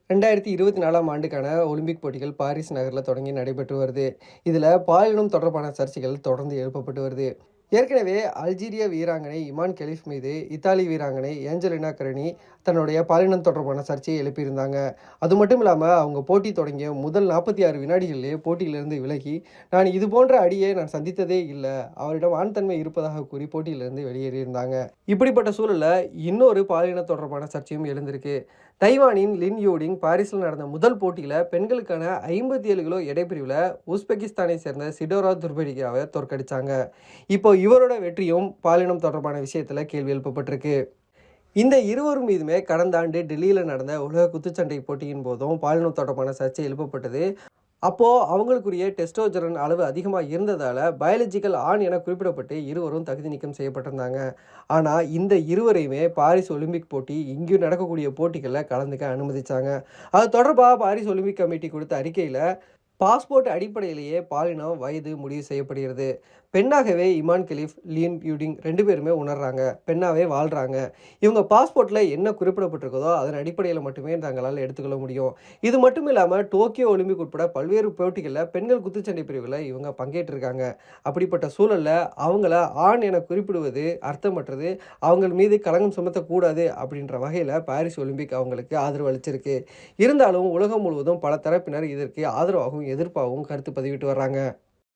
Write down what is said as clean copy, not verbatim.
2024ஆம் ஆண்டுக்கான ஒலிம்பிக் போட்டிகள் பாரிஸ் நகரில் தொடங்கி நடைபெற்று வருது. இதில் பாலினம் தொடர்பான சர்ச்சைகள் தொடர்ந்து எழுப்பப்பட்டு வருது. ஏற்கனவே அல்ஜீரிய வீராங்கனை இமான் கெலிஃப் மீது இத்தாலி வீராங்கனை ஏஞ்சலினா கரணி தன்னுடைய பாலினம் தொடர்பான சர்ச்சையை எழுப்பியிருந்தாங்க. அது மட்டும் இல்லாமல் அவங்க போட்டி தொடங்கிய முதல் 46 வினாடிகளிலே போட்டியிலிருந்து விலகி, நான் இது போன்ற அடியை நான் சந்தித்ததே இல்லை, அவரிடம் ஆண் தன்மை இருப்பதாக கூறி போட்டியிலிருந்து வெளியேறியிருந்தாங்க. இப்படிப்பட்ட சூழலில் இன்னொரு பாலின தொடர்பான சர்ச்சையும் எழுந்திருக்கு. தைவானின் லின் யூடிங் பாரிஸில் நடந்த முதல் போட்டியில் பெண்களுக்கான 57 கிலோ எடைப்பிரிவில் உஸ்பெகிஸ்தானை சேர்ந்த சிடோரா துர்பெடிகாவை தோற்கடித்தாங்க. இப்போ இவரோட வெற்றியும் பாலினம் தொடர்பான விஷயத்தில் கேள்வி எழுப்பப்பட்டிருக்கு. இந்த இருவரும் மீதுமே கடந்த ஆண்டு டெல்லியில் நடந்த உலக குத்துச்சண்டை போட்டியின் போதும் பாலினம் தொடர்பான சர்ச்சை எழுப்பப்பட்டது. அப்போது அவங்களுக்குரிய டெஸ்டோஜரன் அளவு அதிகமாக இருந்ததால் பயாலஜிக்கல் ஆண் என குறிப்பிடப்பட்டு இருவரும் தகுதி நீக்கம் செய்யப்பட்டிருந்தாங்க. ஆனால் இந்த இருவரையுமே பாரிஸ் ஒலிம்பிக் போட்டி இங்கு நடக்கக்கூடிய போட்டிகளில் கலந்துக்க அனுமதித்தாங்க. அது தொடர்பாக பாரிஸ் ஒலிம்பிக் கமிட்டி கொடுத்த அறிக்கையில் பாஸ்போர்ட் அடிப்படையிலேயே பாலினம் வயது முடிவு செய்யப்படுகிறது. பெண்ணாகவே இமான் கெலிஃப் லின் யூடிங் 2 பேருமே உணர்றாங்க, பெண்ணாகவே வாழ்கிறாங்க. இவங்க பாஸ்போர்ட்டில் என்ன குறிப்பிடப்பட்டிருக்கதோ அதன் அடிப்படையில் மட்டுமே தங்களால் எடுத்துக்கொள்ள முடியும். இது மட்டும் இல்லாமல் டோக்கியோ ஒலிம்பிக் உட்பட பல்வேறு போட்டிகளில் பெண்கள் குத்துச்சண்டை பிரிவில் இவங்க பங்கேற்றிருக்காங்க. அப்படிப்பட்ட சூழலில் அவங்கள ஆண் என குறிப்பிடுவது அர்த்தமற்றது, அவங்க மீது களங்கம் சுமத்தக்கூடாது அப்படின்ற வகையில் பாரிஸ் ஒலிம்பிக் அவங்களுக்கு ஆதரவு அளிச்சிருக்கு. இருந்தாலும் உலகம் முழுவதும் பல தரப்பினர் இதற்கு ஆதரவாகவும் எதிர்ப்பாகவும் கருத்து பதிவிட்டு வர்றாங்க.